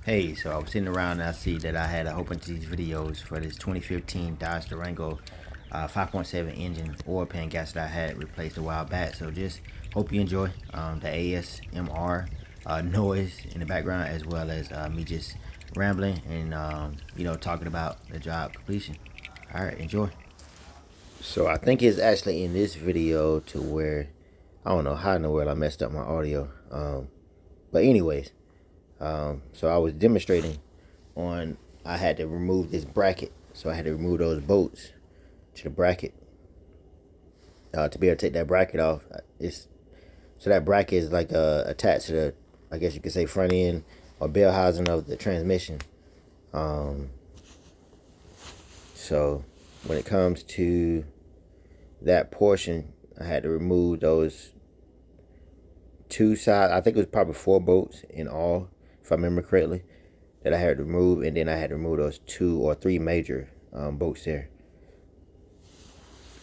Hey, so I was sitting around and I see that I had a whole bunch of these videos for this 2015 Dodge Durango 5.7 engine oil pan gas that I had replaced a while back. So just hope you enjoy the ASMR noise in the background, as well as me just rambling and talking about the job completion. All right, enjoy. So I think it's actually in this video to where I don't know how in the world I messed up my audio. But anyways, so I was demonstrating on, I had to remove this bracket. So I had to remove those bolts to the bracket to be able to take that bracket off. So that bracket is like attached to the, I guess you could say, front end or bell housing of the transmission. So when it comes to that portion, I had to remove those two sides. I think it was probably 4 bolts in all, if I remember correctly, that I had to remove, and then I had to remove those 2 or 3 major bolts there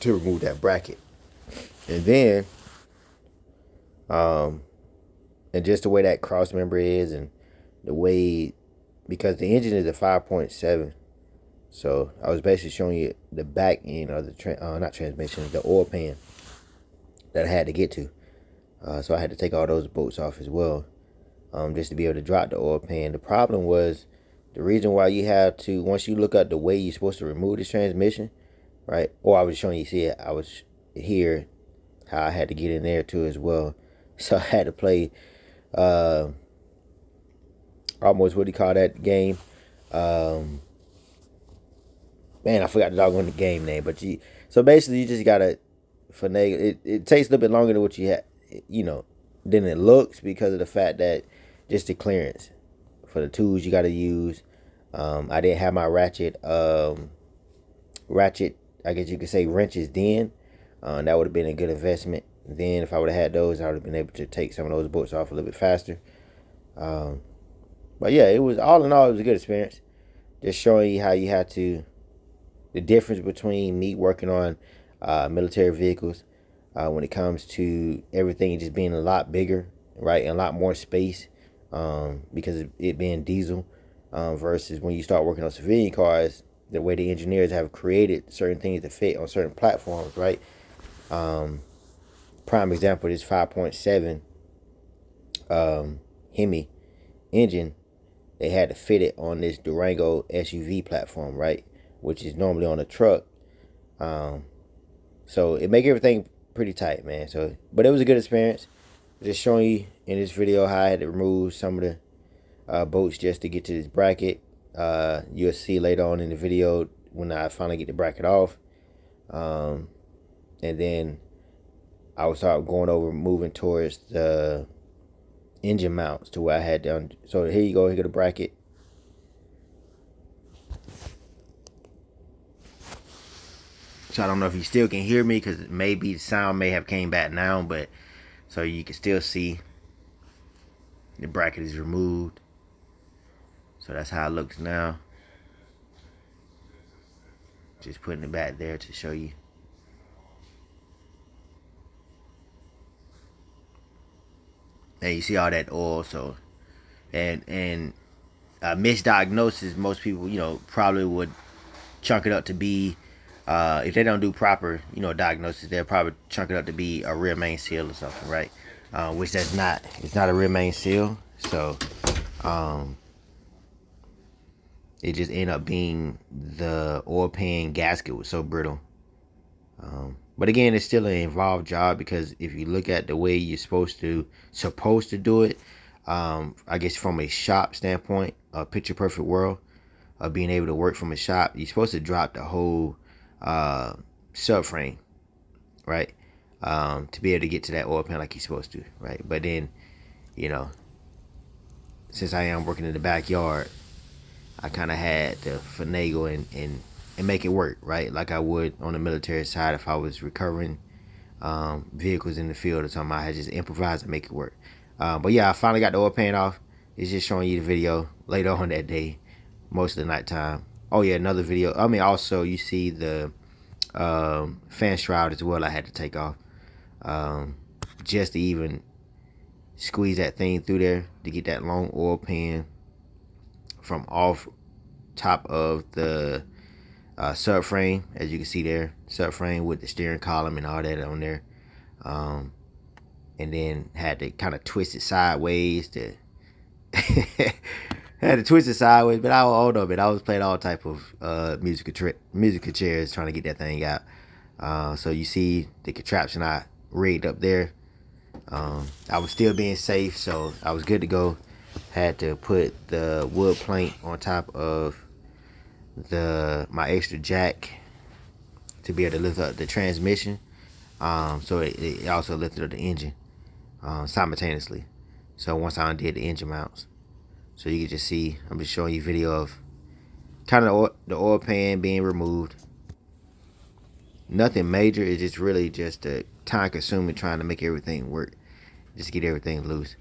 to remove that bracket. And then, and just the way that cross member is, and the way, because the engine is a 5.7, so I was basically showing you the back end of the not transmission, the oil pan that I had to get to. So I had to take all those bolts off as well, just to be able to drop the oil pan. The problem was, the reason why you have to, once you look at the way you're supposed to remove this transmission, right? Or I was showing you, see it, I was here, how I had to get in there too as well. So I had to play almost, what do you call that game? Man, I forgot the doggone the game name. But so basically you just gotta finagle it. It takes a little bit longer than what you had, than it looks, because of the fact that just the clearance for the tools you gotta use. I didn't have my ratchet, I guess you could say, wrenches then. That would have been a good investment. Then if I would have had those, I would have been able to take some of those bolts off a little bit faster. But yeah, it was, all in all, it was a good experience. Just showing you how you have to, the difference between me working on military vehicles when it comes to everything just being a lot bigger, right, and a lot more space, because of it being diesel, versus when you start working on civilian cars, the way the engineers have created certain things to fit on certain platforms, right? Prime example, this 5.7 Hemi engine, they had to fit it on this Durango SUV platform, right, which is normally on a truck. So it make everything pretty tight, man. So, but it was a good experience. Just showing you in this video how I had to remove some of the bolts just to get to this bracket. You'll see later on in the video when I finally get the bracket off. And then I will start going over, moving towards the engine mounts to where I had done. So here you go, here go the bracket. So I don't know if you still can hear me, because maybe the sound may have came back now, but so you can still see the bracket is removed. So that's how it looks now. Just putting it back there to show you. And you see all that oil. So and misdiagnosis, most people, probably would chunk it up to be, if they don't do proper, diagnosis, they'll probably chunk it up to be a rear main seal or something, right? Which that's not. It's not a rear main seal. So it just ended up being the oil pan gasket was so brittle. But again, it's still an involved job, because if you look at the way you're supposed to do it, I guess from a shop standpoint, a picture perfect world of being able to work from a shop, you're supposed to drop the whole subframe, right? To be able to get to that oil pan like you're supposed to, right? But then, since I am working in the backyard, I kind of had to finagle and make it work, right? Like I would on the military side if I was recovering vehicles in the field or something. I had just improvise and make it work. But yeah, I finally got the oil pan off. It's just showing you the video later on that day, most of the nighttime. Oh yeah, another video. I mean, also you see the fan shroud as well. I had to take off just to even squeeze that thing through there to get that long oil pan from off top of the subframe, as you can see there, subframe with the steering column and all that on there. And then had to kind of twist it sideways to had to twist it sideways, but I don't know, man. I was playing all type of musical chairs trying to get that thing out. So you see the contraption I rigged up there. I was still being safe, so I was good to go. Had to put the wood plank on top of my extra jack to be able to lift up the transmission. So it also lifted up the engine simultaneously. So once I undid the engine mounts, so you can just see, I'm just showing you video of kind of the oil pan being removed. Nothing major. It's just really just a time consuming trying to make everything work, just get everything loose.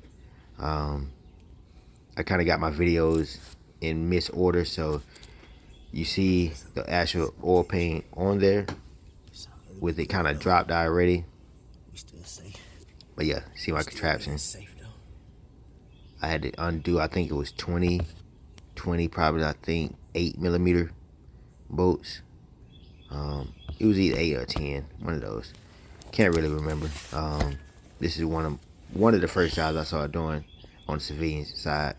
I kind of got my videos in misorder, so you see the actual oil pan on there with it kind of dropped already. But yeah, see my contraption. I had to undo, I think it was 20 probably, I think 8mm bolts. It was either 8 or 10, one of those. Can't really remember. This is one of the first jobs I started doing on the civilian side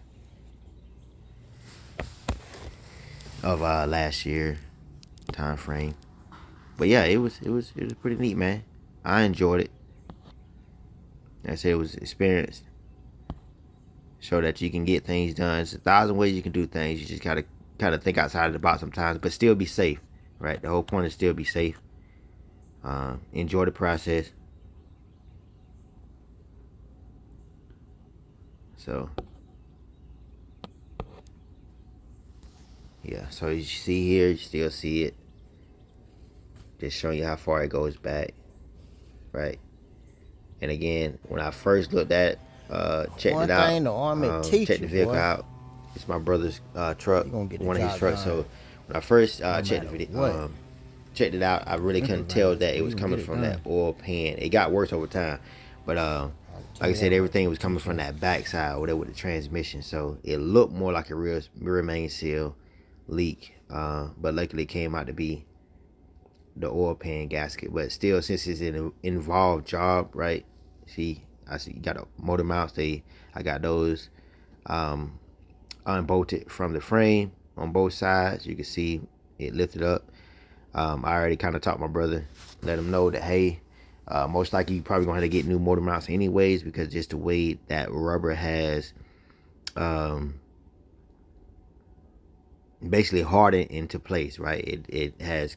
of last year time frame. But yeah, it was pretty neat, man. I enjoyed it. Like I said, it was experienced. Show that you can get things done. There's 1,000 ways you can do things. You just gotta kind of think outside of the box sometimes, but still be safe, right? The whole point is still be safe. Enjoy the process. So yeah, so you see here, you still see it. Just showing you how far it goes back, right? And again, when I first looked at checked it out, checked the vehicle out. It's my brother's truck, one of his trucks. So when I first checked it out, I really couldn't tell that it was coming from that oil pan. It got worse over time, but like I said, everything was coming from that backside or whatever with the transmission. So it looked more like a real main seal leak, but luckily it came out to be the oil pan gasket. But still, since it's an involved job, right? See, I see you got a motor mounts. I got those unbolted from the frame on both sides. You can see it lifted up. I already kind of talked my brother, let him know that, hey, most likely you probably gonna have to get new motor mounts anyways, because just the way that rubber has basically hardened into place, right? It has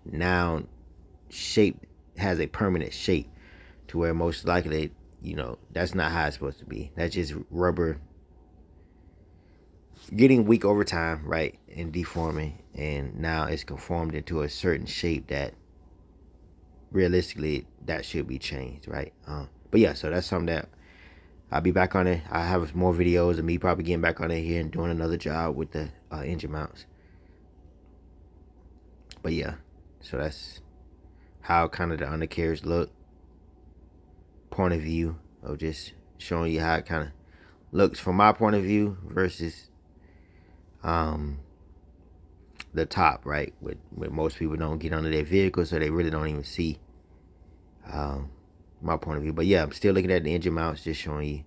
now has a permanent shape to where most likely, that's not how it's supposed to be. That's just rubber getting weak over time, right, and deforming, and now it's conformed into a certain shape that realistically that should be changed, right? But yeah, so that's something that I'll be back on it. I have more videos of me probably getting back on it here and doing another job with the engine mounts. But yeah, so that's how kind of the undercarriage look, point of view of just showing you how it kind of looks from my point of view versus the top, right? With most people don't get under their vehicle, so they really don't even see my point of view. But yeah, I'm still looking at the engine mounts, just showing you.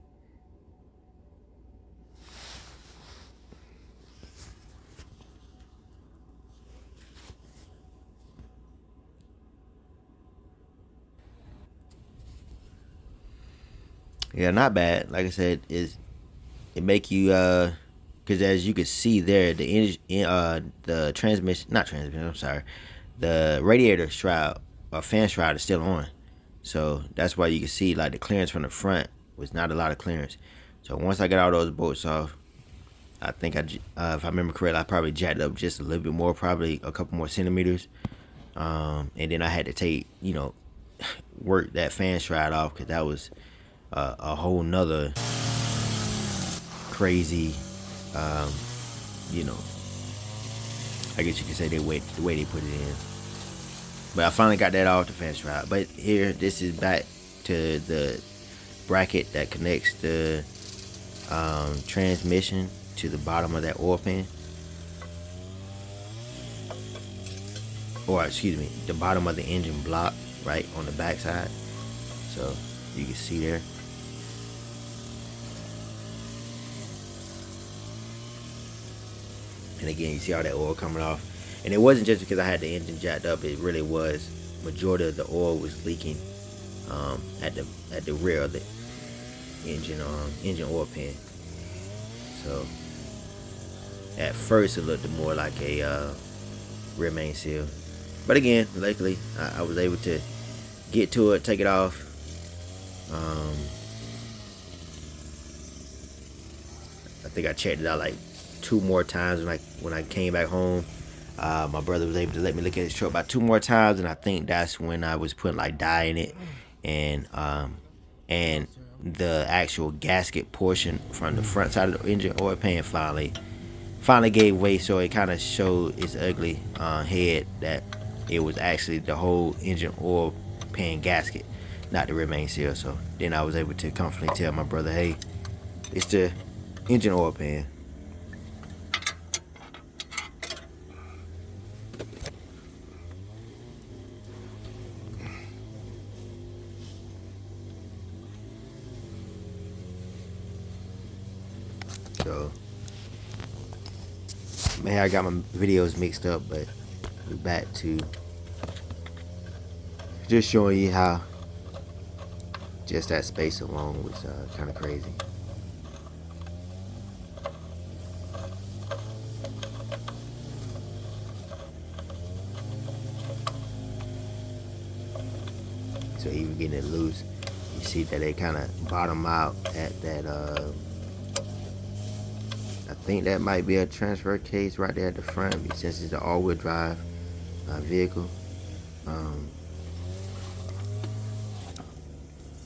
Yeah, not bad. Like I said, it make you because as you can see there, the transmission, not transmission, I'm sorry, the radiator shroud or fan shroud is still on. So that's why you can see like the clearance from the front was not a lot of clearance. So once I got all those bolts off, I think if I remember correctly, I probably jacked up just a little bit more, probably a couple more centimeters. And then I had to take, work that fan shroud off, because that was a whole nother crazy, I guess you could say the way they put it in. But I finally got that off the fan shroud. But here, this is back to the bracket that connects the transmission to the bottom of that oil pan, or excuse me, the bottom of the engine block, right on the back side. So you can see there. And again, you see all that oil coming off. And it wasn't just because I had the engine jacked up. It really was. Majority of the oil was leaking at the rear of the engine oil pan. So at first it looked more like a rear main seal. But again, luckily I was able to get to it, take it off. I think I checked it out like 2 more times when I came back home. My brother was able to let me look at his truck about 2 more times, and I think that's when I was putting like dye in it, and the actual gasket portion from the front side of the engine oil pan finally gave way. So it kind of showed its ugly head that it was actually the whole engine oil pan gasket, not the rear main seal. So then I was able to confidently tell my brother, hey, it's the engine oil pan. So, man, I got my videos mixed up, but we're back to just showing you how just that space alone was kind of crazy. So even getting it loose, you see that they kind of bottom out at that I think that might be a transfer case right there at the front, since it's an all-wheel drive vehicle.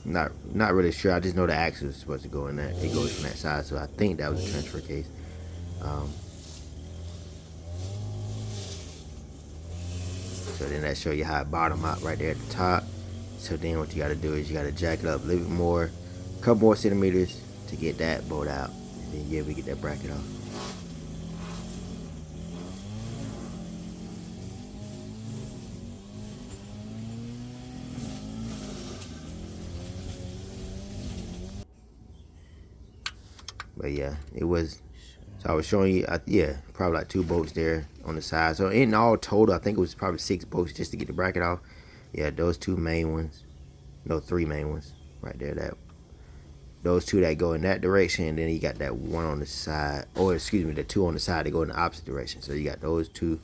Not really sure. I just know the axle is supposed to go in that. It goes from that side, so I think that was a transfer case. So then that show you how it bottom out right there at the top. So then what you got to do is you got to jack it up a little bit more, a couple more centimeters to get that bolt out. And then yeah, we get that bracket off. But yeah, it was. So I was showing you, yeah, probably like 2 bolts there on the side. So in all total, I think it was probably 6 bolts just to get the bracket off. Yeah, those 2 main ones, no, 3 main ones right there. Those 2 that go in that direction, and then you got that 1 on the side, or excuse me, the 2 on the side that go in the opposite direction. So you got those 2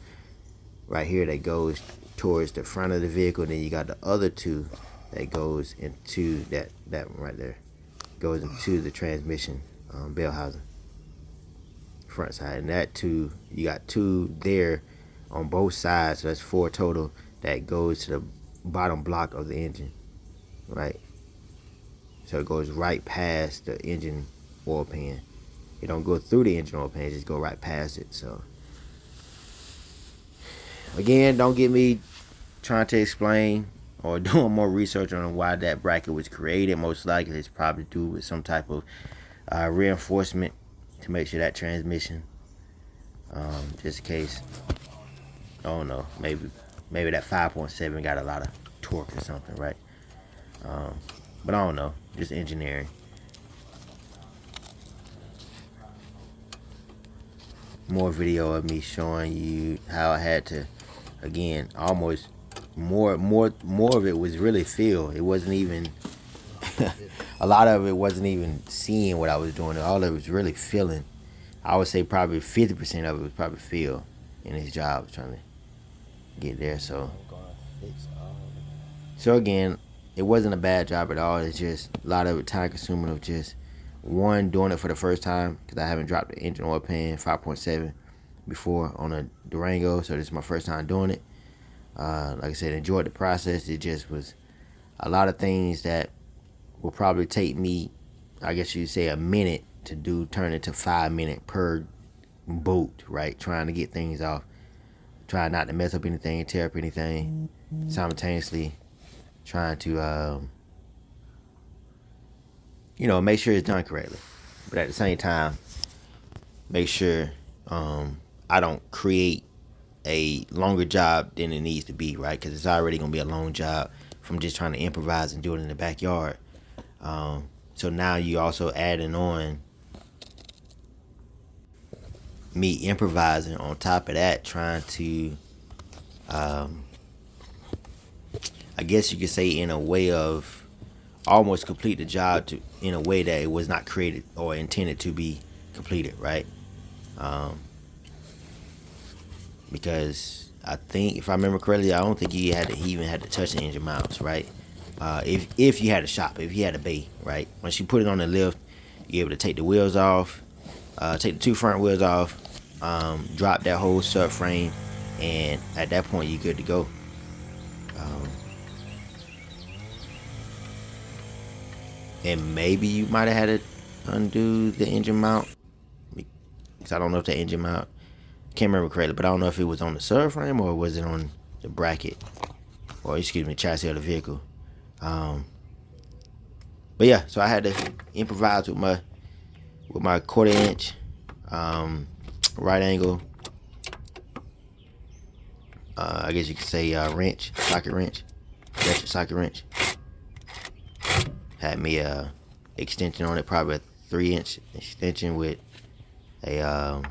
right here that goes towards the front of the vehicle, and then you got the other 2 that goes into that one right there, goes into the transmission bell housing front side. And that 2, you got 2 there on both sides, so that's 4 total that goes to the bottom block of the engine, right? So it goes right past the engine oil pan. It don't go through the engine oil pan, it just go right past it. So again, don't get me trying to explain or doing more research on why that bracket was created. Most likely it's probably due with some type of reinforcement to make sure that transmission, just in case, I don't know, maybe that 5.7 got a lot of torque or something, right? But I don't know, just engineering. More video of me showing you how I had to, again, almost more of it was really feel. It wasn't even a lot of it wasn't even seeing what I was doing. All of it was really feeling. I would say probably 50% of it was probably feel in his job, trying to get there. So again, it wasn't a bad job at all. It's just a lot of it time consuming of just one, doing it for the first time, because I haven't dropped the engine oil pan 5.7 before on a Durango, so this is my first time doing it. Like I said, enjoyed the process. It just was a lot of things that will probably take me, I guess you'd say, a minute to do, turn into 5 minutes per bolt, right? Trying to get things off, trying not to mess up anything, tear up anything, simultaneously trying to make sure it's done correctly. But at the same time, make sure I don't create a longer job than it needs to be, right? Because it's already gonna be a long job from just trying to improvise and do it in the backyard. So now you also adding on me improvising on top of that, trying to, I guess you could say, in a way of almost complete the job to in a way that it was not created or intended to be completed, right? Because I think, if I remember correctly, I don't think he even had to touch the engine mounts, right? If you had a shop, if you had a bay, right? Once you put it on the lift, you're able to take the wheels off, take the two front wheels off, drop that whole subframe, and at that point you're good to go. And maybe you might have had to undo the engine mount, because I don't know if the engine mount, can't remember correctly, but I don't know if it was on the subframe or was it on the bracket, or excuse me, chassis of the vehicle. But yeah, so I had to improvise with my 1/4 inch right angle, I guess you could say wrench, socket wrench, electric socket wrench. Had me a extension on it, probably a 3-inch extension with a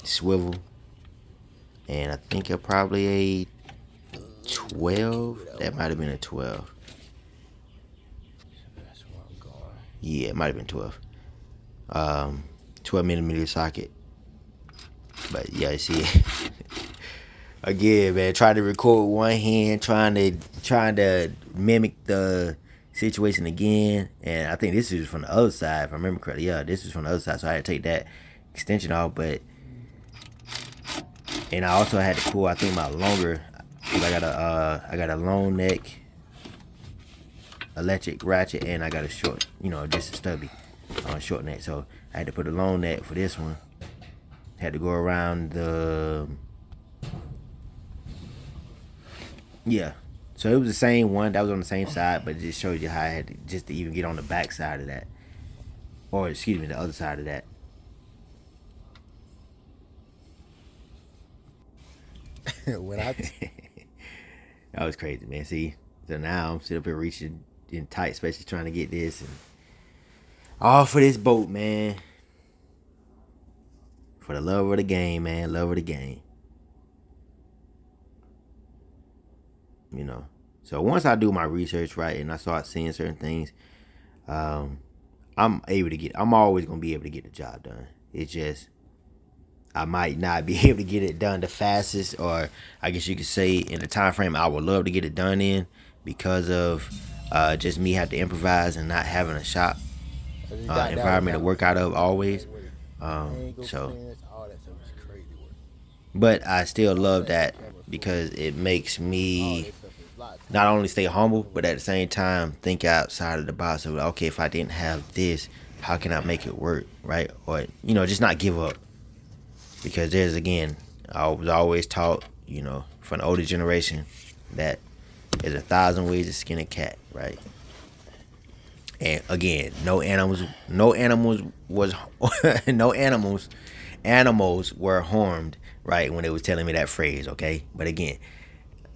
swivel, and I think probably a 12. That might have been a 12. Yeah, it might have been 12. 12 millimeter socket. But yeah, you see, again, man, trying to record with one hand, trying to mimic the situation again. And I think this is from the other side, if I remember correctly. Yeah, this is from the other side, so I had to take that extension off. And I also had to pull, I think, my longer, because I got a long neck electric ratchet, and I got a short, just a stubby short neck. So I had to put a long neck for this one. Had to go around the, yeah. So it was the same one that was on the same side, but it just shows you how I had to, just to even get on the back side of that, or excuse me, the other side of that. When I That was crazy, man. See, so now I'm sitting up here reaching in tight, especially trying to get this, and all for this boat, man. For the love of the game, man. Love of the game. So once I do my research right and I start seeing certain things, I'm always gonna be able to get the job done. It's just I might not be able to get it done the fastest, or I guess you could say in the time frame I would love to get it done in, because of just me have to improvise and not having a shop environment to work out of always. So, but I still love that, because it makes me not only stay humble, but at the same time think outside of the box of, okay, if I didn't have this, how can I make it work, right? Or just not give up, because there's, again, I was always taught, from the older generation, that there's 1,000 ways to skin a cat, right? And again, no animals were harmed, right, when they was telling me that phrase, okay? But again,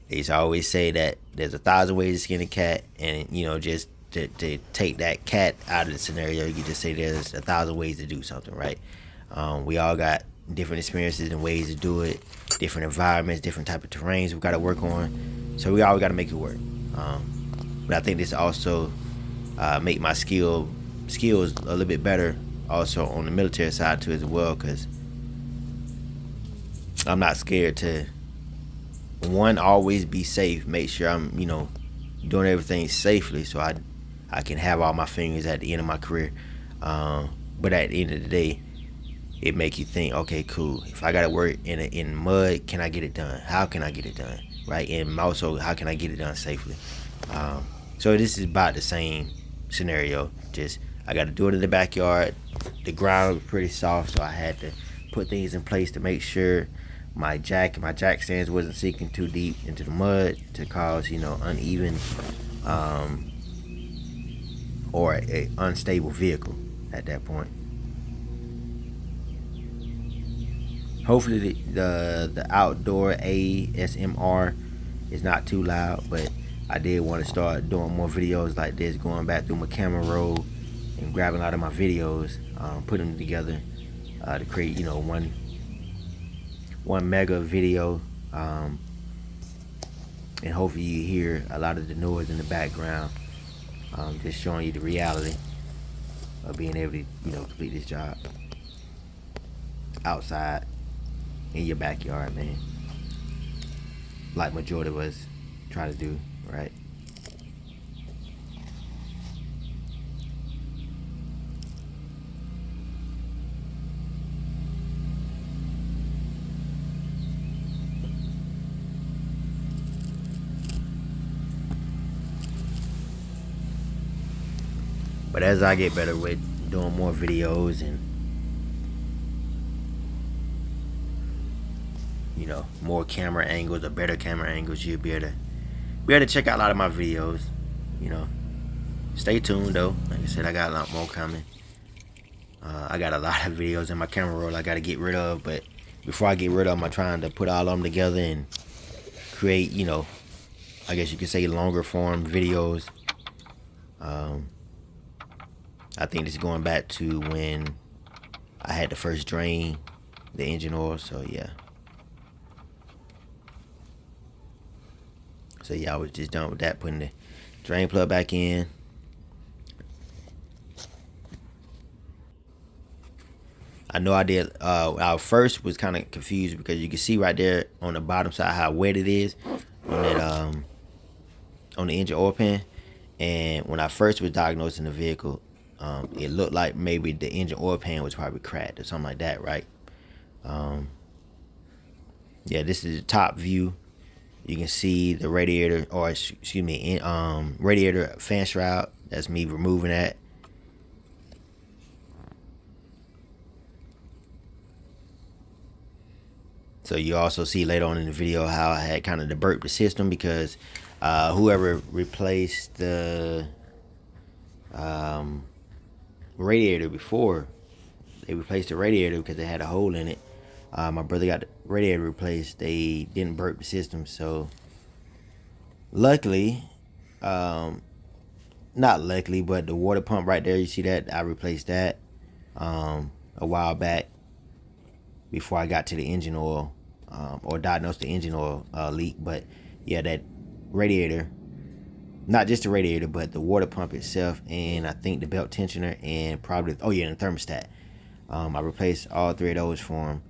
they used to always say that there's 1,000 ways to skin a cat, and just to take that cat out of the scenario, you could just say there's 1,000 ways to do something, right? We all got different experiences and ways to do it, different environments, different type of terrains we got to work on, so we always got to make it work. But I think this also make my skills a little bit better, also on the military side too as well, because I'm not scared to, one, always be safe, make sure I'm doing everything safely, so I can have all my fingers at the end of my career. But at the end of the day, it make you think, okay, cool, if I gotta work in mud, can I get it done? How can I get it done, right? And also, how can I get it done safely? So this is about the same scenario, just I got to do it in the backyard. The ground was pretty soft, so I had to put things in place to make sure my jack stands wasn't sinking too deep into the mud to cause uneven or a unstable vehicle at that point. Hopefully the outdoor ASMR is not too loud, but I did want to start doing more videos like this, going back through my camera roll and grabbing a lot of my videos, putting them together to create, you know, one mega video, and hopefully you hear a lot of the noise in the background, just showing you the reality of being able to, you know, complete this job outside in your backyard, man, like majority of us try to do, right? But as I get better with doing more videos and, you know, more camera angles or better camera angles, you'll be able to check out a lot of my videos. You know, stay tuned though. Like I said, I got a lot more coming. I got a lot of videos in my camera roll I got to get rid of, but before I get rid of them, I'm trying to put all of them together and create, you know, I guess you could say longer form videos. I think this is going back to when I had to first drain the engine oil, so yeah. So yeah, I was just done with that, putting the drain plug back in. I know I did, I first was kind of confused because you can see right there on the bottom side how wet it is on that, on the engine oil pan. And when I first was diagnosing the vehicle, it looked like maybe the engine oil pan was probably cracked or something like that, right? Yeah, this is the top view. You can see the radiator, or excuse me, radiator fan shroud. That's me removing that. So you also see later on in the video how I had kind of burped the system because whoever replaced the radiator before, they replaced the radiator because they had a hole in it. My brother got the radiator replaced. They didn't burp the system, so luckily, not luckily, but the water pump right there, you see that? I replaced that a while back before I got to the engine oil, or diagnosed the engine oil leak. But yeah, that radiator, not just the radiator, but the water pump itself, and I think the belt tensioner, and probably, oh yeah, and the thermostat. I replaced all three of those for him.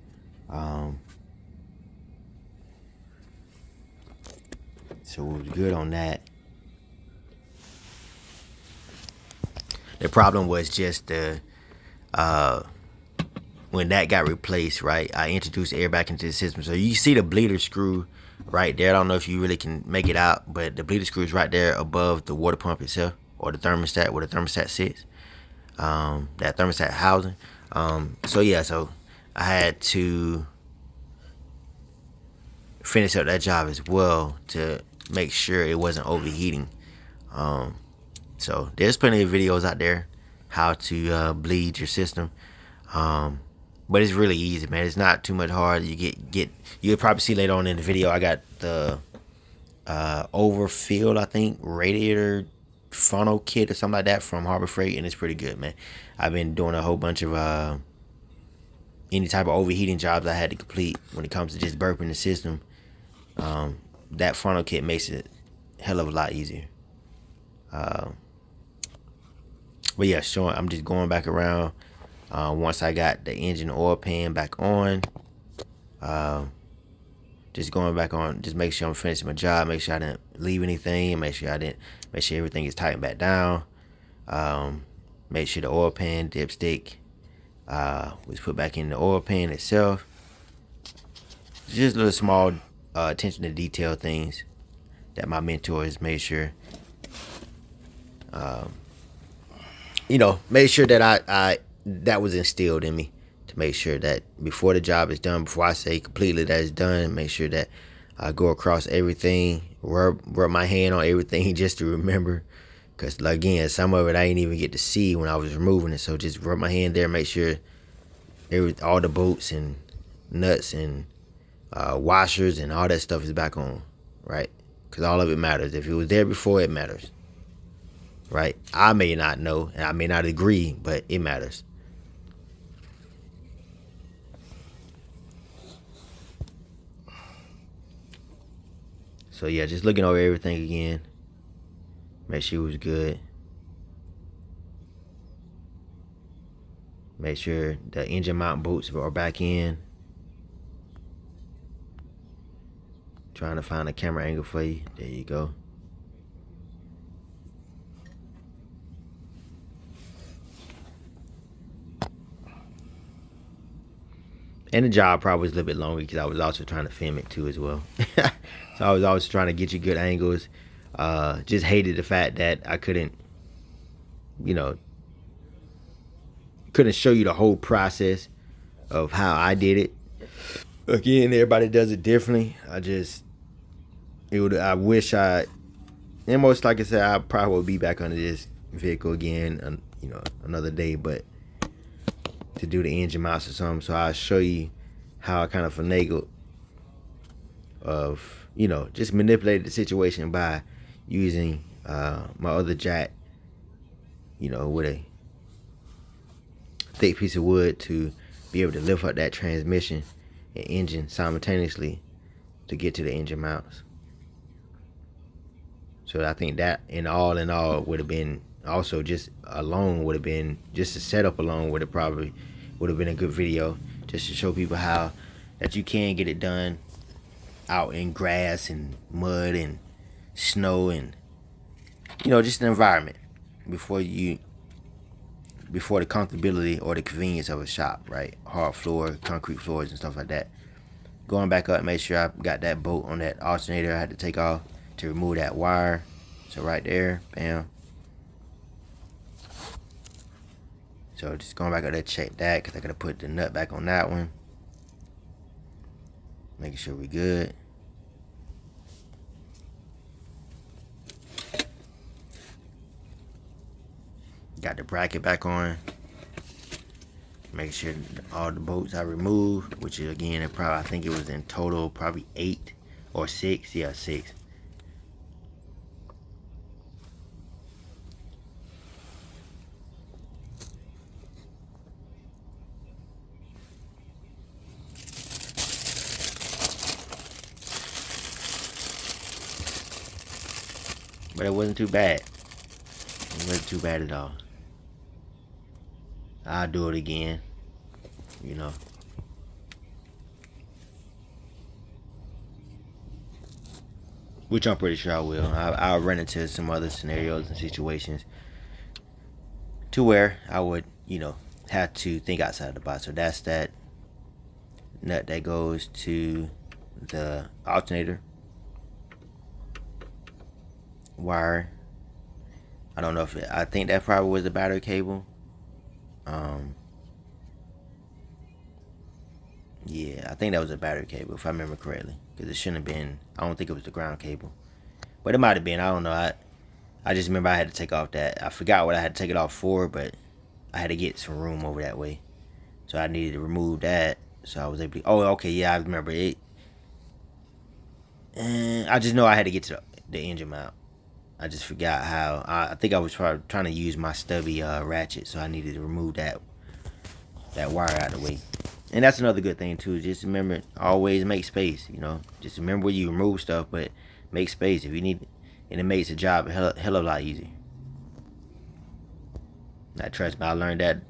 So we was good on that. The problem was just the when that got replaced, right? I introduced air back into the system. So you see the bleeder screw right there. I don't know if you really can make it out, but the bleeder screw is right there above the water pump itself, or the thermostat, where the thermostat sits. That thermostat housing. So yeah, so I had to finish up that job as well to make sure it wasn't overheating. So there's plenty of videos out there how to bleed your system. But it's really easy, man. It's not too much hard. You'll probably see later on in the video, I got the overfilled, I think, radiator funnel kit or something like that from Harbor Freight, and it's pretty good, man. I've been doing a whole bunch of any type of overheating jobs I had to complete when it comes to just burping the system. That funnel kit makes it a hell of a lot easier. But yeah, I'm just going back around. Once I got the engine oil pan back on, just going back on, just make sure I'm finishing my job, make sure I didn't leave anything, make sure everything is tightened back down. Make sure the oil pan dipstick was put back in the oil pan itself. Just little small attention to detail things that my mentor has made sure. Made sure that I that was instilled in me, to make sure that before the job is done, before I say completely that it's done, make sure that I go across everything, rub my hand on everything just to remember. Because again, some of it I didn't even get to see when I was removing it. So just rub my hand there, make sure all the bolts and nuts and washers and all that stuff is back on, right? Because all of it matters. If it was there before, it matters, right? I may not know and I may not agree, but it matters. So yeah, just looking over everything again. Make sure it was good. Make sure the engine mount bolts are back in. Trying to find a camera angle for you. There you go. And the job probably was a little bit longer because I was also trying to film it too as well. So I was always trying to get you good angles. Just hated the fact that I couldn't, you know, couldn't show you the whole process of how I did it. Again, everybody does it differently. I wish and most like I said, I probably will be back under this vehicle again, another day, but to do the engine mounts or something. So I'll show you how I kind of finagled of, just manipulated the situation by using my other jack, with a thick piece of wood to be able to lift up that transmission and engine simultaneously to get to the engine mounts. So I think that in all would have been also just the setup alone would have probably would have been a good video just to show people how that you can get it done out in grass and mud and snow and just an environment before the comfortability or the convenience of a shop, right? Hard floor, concrete floors and stuff like that. Going back up, make sure I got that bolt on that alternator I had to take off to remove that wire. So right there, bam. So just going back up there, check that because I gotta put the nut back on that one. Making sure we good. Got the bracket back on. Making sure all the bolts I removed, which is again, I think it was in total probably 8 or 6. Yeah, 6. But it wasn't too bad. It wasn't too bad at all. I'll do it again, Which I'm pretty sure I will. I'll run into some other scenarios and situations to where I would, have to think outside the box. So that's that nut that goes to the alternator wire. I don't know I think that probably was the battery cable. Yeah, I think that was a battery cable if I remember correctly, because it shouldn't have been. I don't think it was the ground cable, but it might have been. I don't know. I just remember I had to take off that. I forgot what I had to take it off for, but I had to get some room over that way, so I needed to remove that. So I was able to. Oh, okay, yeah, I remember it. And I just know I had to get to the engine mount. I just forgot how. I think I was trying to use my stubby ratchet, so I needed to remove that wire out of the way. And that's another good thing too. Just remember, always make space. Just remember where you remove stuff, but make space if you need, and it makes the job a hell of a lot easier. Now, trust me, I learned that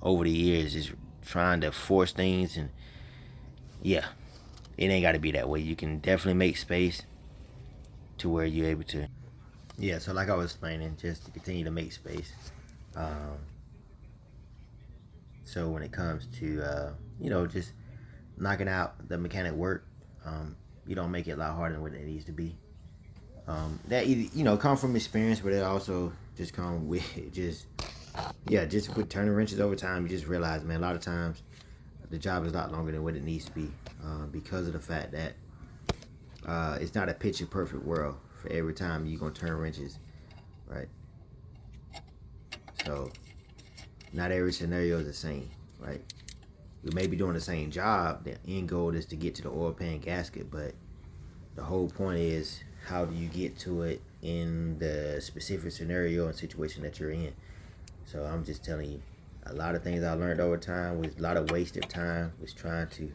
over the years, just trying to force things, and yeah, it ain't got to be that way. You can definitely make space to where you're able to. Yeah, so like I was explaining, just to continue to make space. So when it comes to just knocking out the mechanic work, you don't make it a lot harder than what it needs to be. That come from experience, but it also just come with just with turning wrenches over time. You just realize, man, a lot of times the job is a lot longer than what it needs to be, because of the fact that it's not a picture perfect world for every time you're gonna turn wrenches, right? So not every scenario is the same, right? we may be doing the same job. The end goal is to get to the oil pan gasket, but the whole point is how do you get to it in the specific scenario and situation that you're in. So I'm just telling you, a lot of things I learned over time was a lot of wasted time was trying to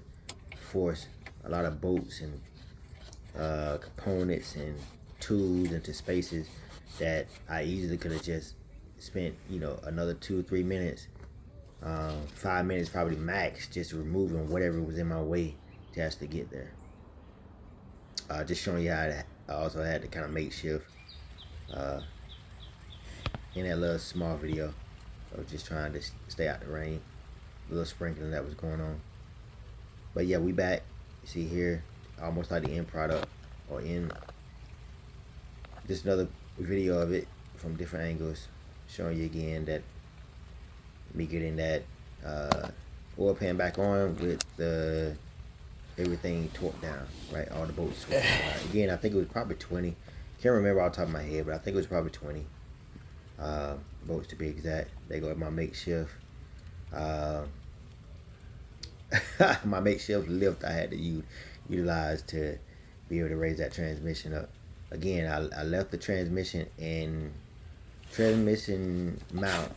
force a lot of bolts and components and tools into spaces that I easily could have just spent, you know, another 2 or 3 minutes, 5 minutes probably max, just removing whatever was in my way to actually get there. Just showing you how I also had to kind of makeshift in that little small video. I was just trying to stay out the rain, a little sprinkling that was going on. But yeah, we back. You see here, almost like the end product, or in just another video of it from different angles, showing you again that me getting that oil pan back on with the everything torqued down, right? All the bolts torqued down. Again, I think it was probably 20. Can't remember off the top of my head, but I think it was probably 20 bolts to be exact. They go at my makeshift my makeshift lift I had to utilize to be able to raise that transmission up. Again, I left the transmission and transmission mount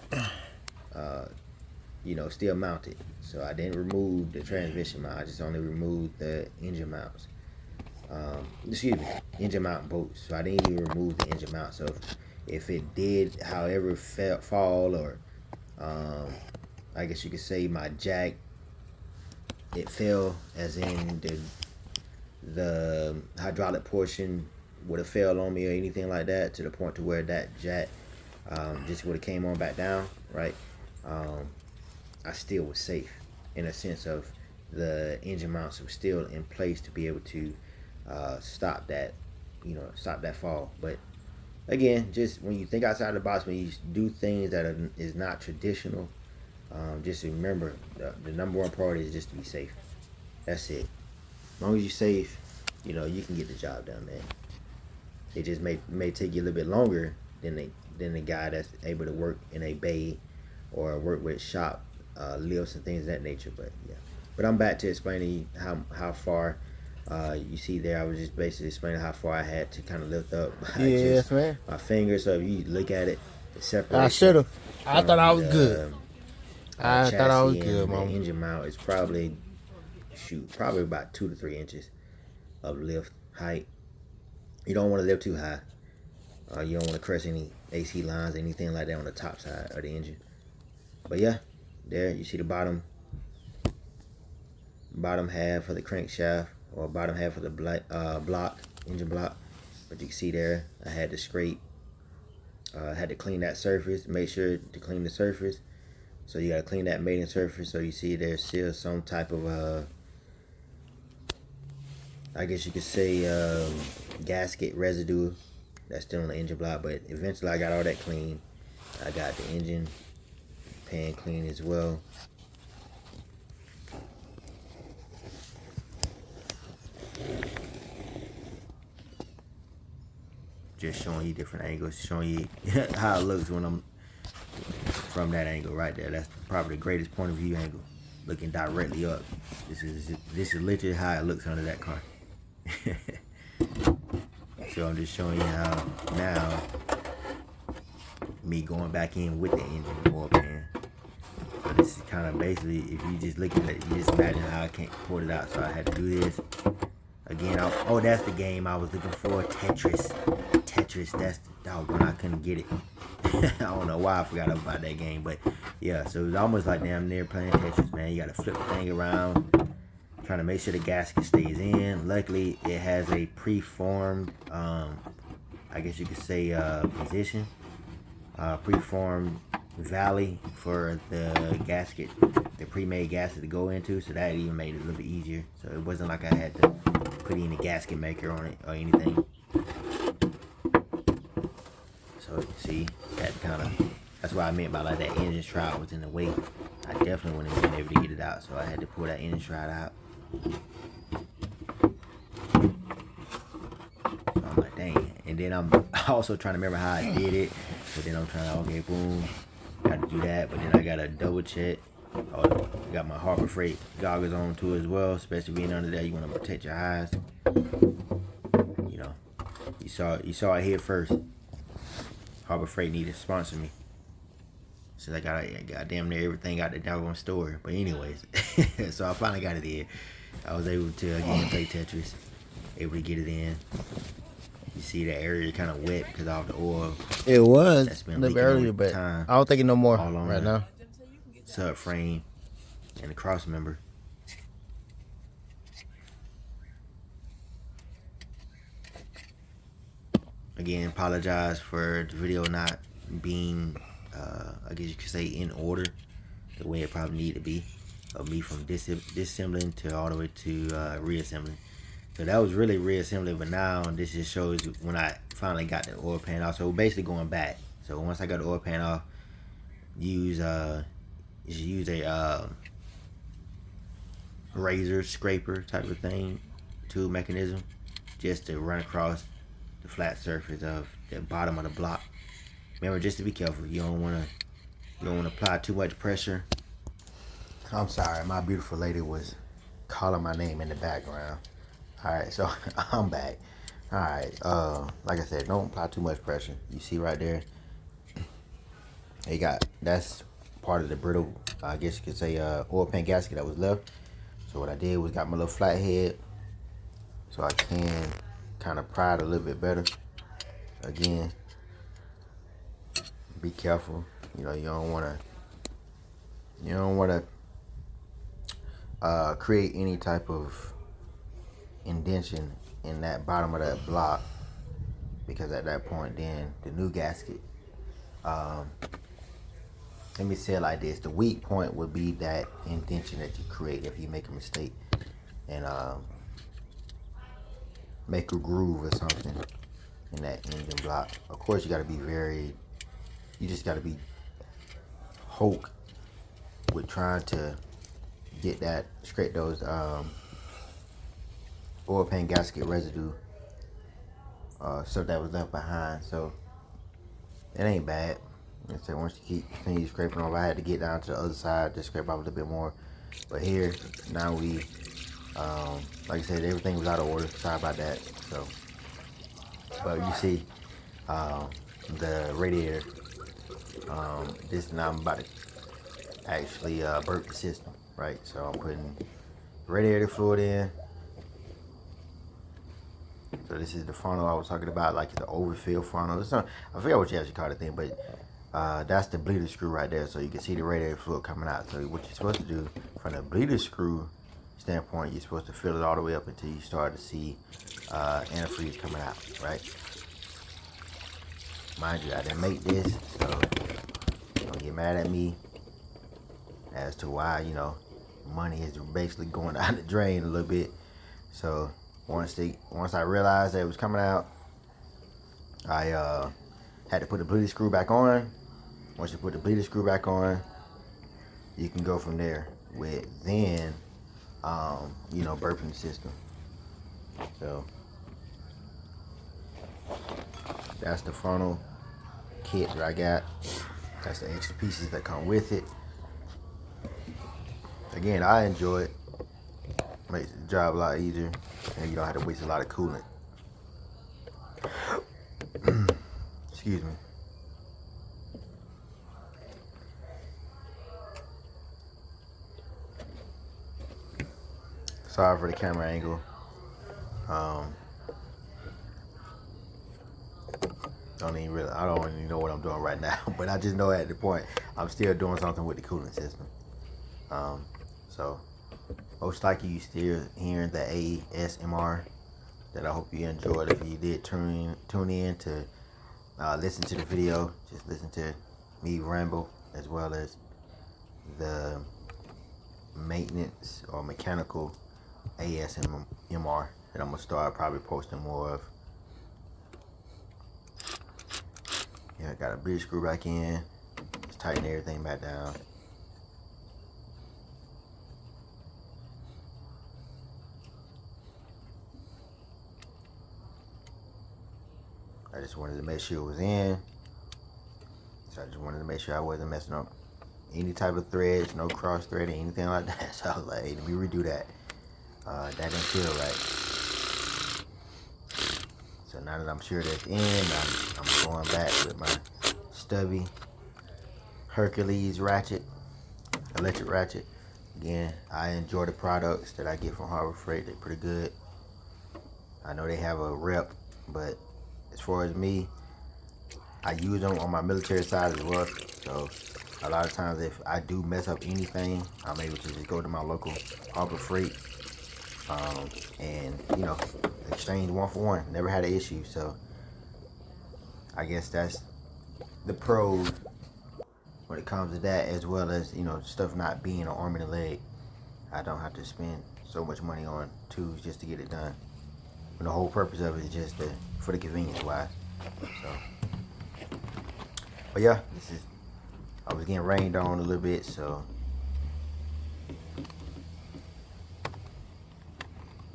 you know, still mounted. So I didn't remove the transmission mount. I just only removed the engine mounts. Excuse me, engine mount bolts. So I didn't even remove the engine mount. So if it did, however, fall, or I guess you could say my jack, it fell, as in the hydraulic portion would have fell on me or anything like that, to the point to where that jack just would have came on back down, right? I still was safe in a sense of the engine mounts were still in place to be able to stop that, you know, stop that fall. But again, just when you think outside the box, when you do things that is not traditional, just remember the number one priority is just to be safe. That's it. As long as you're safe, you know, you can get the job done, man. It just may take you a little bit longer than the guy that's able to work in a bay or work with shop lifts and things of that nature. But yeah, but I'm back to explaining how far you see there. I was just basically explaining how far I had to kind of lift up Yes, man. my fingers. So if you look at it, the separation. I should have. I thought I was good. I thought I was chassis good, and mom. the engine mount is probably probably about 2 to 3 inches of lift height. You don't want to lift too high. You don't want to crush any AC lines, anything like that on the top side of the engine. But yeah, there you see the bottom half of the crankshaft, or bottom half of the engine block. But you can see there, I had to scrape. I had to clean that surface. Make sure to clean the surface. So you gotta clean that mating surface. So you see there's still some type of I guess you could say gasket residue that's still on the engine block. But eventually I got all that clean. I got the engine pan clean as well. Just showing you different angles, showing you how it looks when I'm from that angle right there. That's probably the greatest point of view angle, looking directly up. This is literally how it looks under that car. So I'm just showing you how now me going back in with the engine oil pan. So this is kind of basically, if you just look at it, you just imagine how I can't pull it out. So I had to do this again. Oh, that's the game I was looking for. Tetris. That's the doggone. I couldn't get it. I don't know why I forgot about that game, but yeah. So it was almost like damn near playing Tetris, man. You gotta flip the thing around, trying to make sure the gasket stays in. Luckily, it has a preformed, I guess you could say, position, preformed valley for the gasket, the pre-made gasket to go into. So that even made it a little bit easier. So it wasn't like I had to put any gasket maker on it or anything. So you see, that's what I meant by like that engine shroud was in the way. I definitely wouldn't have been able to get it out, so I had to pull that engine shroud out. So I'm like, dang. And then I'm also trying to remember how I did it. But then I'm trying to, okay, boom, got to do that. But then I got to double check Oh, got my Harbor Freight goggles on too as well. Especially being under there, you want to protect your eyes. You know, you saw it here first. Harbor Freight needed to sponsor me. So I got damn near everything out the doggone store. But anyways, so I finally got it in. I was able to again play Tetris. Able to get it in. You see the area kind of wet because of all the oil. It was That's been a little leaking earlier, over but time. I don't think it no more All on right now. Subframe and the cross member. Again, apologize for the video not being, I guess you could say, in order, the way it probably needed to be, of me from disassembling to all the way to reassembling. So that was really reassembling, but now this just shows when I finally got the oil pan off. So basically going back. So once I got the oil pan off, use a razor scraper type of thing, tool mechanism, just to run across the flat surface of the bottom of the block. Remember, just to be careful, you don't want to apply too much pressure. I'm sorry, my beautiful lady was calling my name in the background. All right, so I'm back. All right, like I said, don't apply too much pressure. You see right there, that's part of the brittle, I guess you could say, oil pan gasket that was left. So what I did was got my little flat head, so I can kind of pry it a little bit better. Again, be careful. You know, you don't want to create any type of indention in that bottom of that block, because at that point, then the new gasket. Let me say it like this: the weak point would be that indention that you create if you make a mistake and make a groove or something in that engine block. Of course, you got to be you just got to be hulk with trying to get that, scrape those oil pan gasket residue, stuff that was left behind. So it ain't bad. Like I said, once you continue scraping off, I had to get down to the other side to scrape off a little bit more. But here, now we, like I said, everything was out of order. Sorry about that. So, but you see, the radiator, now I'm about to actually burp the system, right? So I'm putting radiator fluid in. So this is the funnel I was talking about, like the overfill funnel. I forget what you actually call the thing, but that's the bleeder screw right there. So you can see the radiator fluid coming out. So what you're supposed to do from the bleeder screw standpoint, you're supposed to fill it all the way up until you start to see antifreeze coming out, right? Mind you, I didn't make this, so don't get mad at me as to why, money is basically going down the drain a little bit. So once I realized that it was coming out, I had to put the bleeder screw back on. Once you put the bleeder screw back on, you can go from there with then burping the system. So that's the funnel kit that I got. That's the extra pieces that come with it. Again, I enjoy it. Makes the job a lot easier, and you don't have to waste a lot of coolant. Excuse me. Sorry for the camera angle. I don't even know what I'm doing right now, but I just know at the point I'm still doing something with the cooling system. So most likely you still hearing the ASMR that I hope you enjoyed. If you did tune in to listen to the video, just listen to me ramble, as well as the maintenance or mechanical ASMR that I'm gonna start probably posting more of. Yeah, I got a bleeder screw back in. Just tighten everything back down. I just wanted to make sure it was in. So I just wanted to make sure I wasn't messing up any type of threads, no cross threading, anything like that. So I was like, hey, let me redo that. That didn't feel right. So now that I'm sure that's in, I'm going back with my stubby Hercules ratchet, electric ratchet. Again, I enjoy the products that I get from Harbor Freight. They're pretty good. I know they have a rep, but as far as me, I use them on my military side as well. So a lot of times if I do mess up anything, I'm able to just go to my local Harbor Freight and, you know, exchange 1 for 1. Never had an issue. So I guess that's the pros when it comes to that, as well as, you know, stuff not being an arm and a leg. I don't have to spend so much money on tools just to get it done. And the whole purpose of it is just for the convenience wise. So, but yeah, I was getting rained on a little bit, so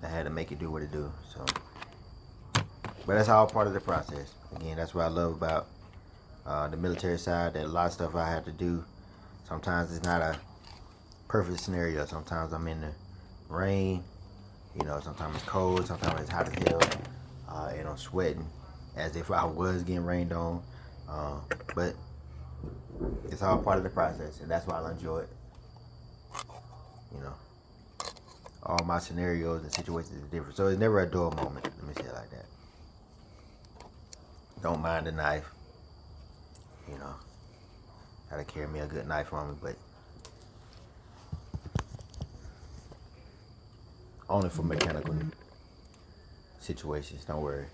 I had to make it do what it do. So, but that's all part of the process. Again, that's what I love about the military side. That a lot of stuff I have to do. Sometimes it's not a perfect scenario. Sometimes I'm in the rain. You know, sometimes it's cold. Sometimes it's hot as hell, and I'm sweating as if I was getting rained on. But it's all part of the process, and that's why I enjoy it. You know, all my scenarios and situations are different, so it's never a dull moment. Let me say it like that. Don't mind the knife. You know, gotta carry me a good knife on me, but only for mechanical situations. Don't worry.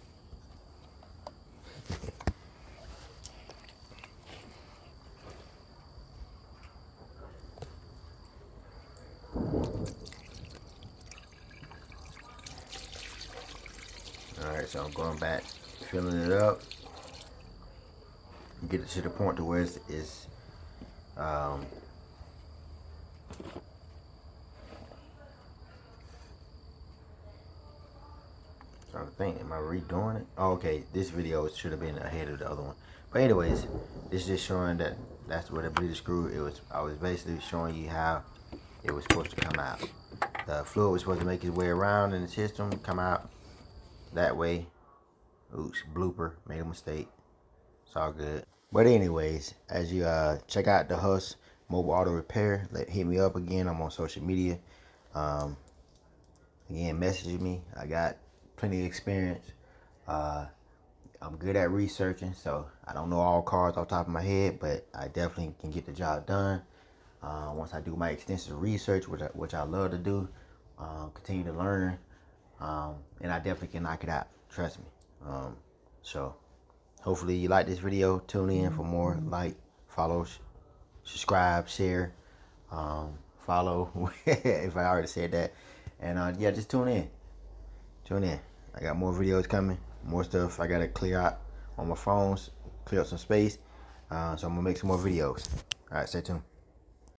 Alright, so I'm going back, filling it up, get it to the point to where it's trying to think, am I redoing it? Oh, okay, this video should have been ahead of the other one. But anyways, it's just showing that that's where the bleeder screw, I was basically showing you how it was supposed to come out. The fluid was supposed to make its way around in the system, come out that way. Oops, blooper, made a mistake. It's all good. But anyways, as you check out the Huss Mobile Auto Repair, hit me up again. I'm on social media. Again, message me. I got plenty of experience. I'm good at researching, so I don't know all cars off the top of my head, but I definitely can get the job done. Once I do my extensive research, which I love to do, continue to learn, and I definitely can knock it out. Trust me. So hopefully you like this video. Tune in for more. Like, follow, subscribe, share, follow if I already said that. And yeah, just tune in. I got more videos coming, more stuff I gotta clear out on my phones, clear up some space. So I'm gonna make some more videos. All right, stay tuned.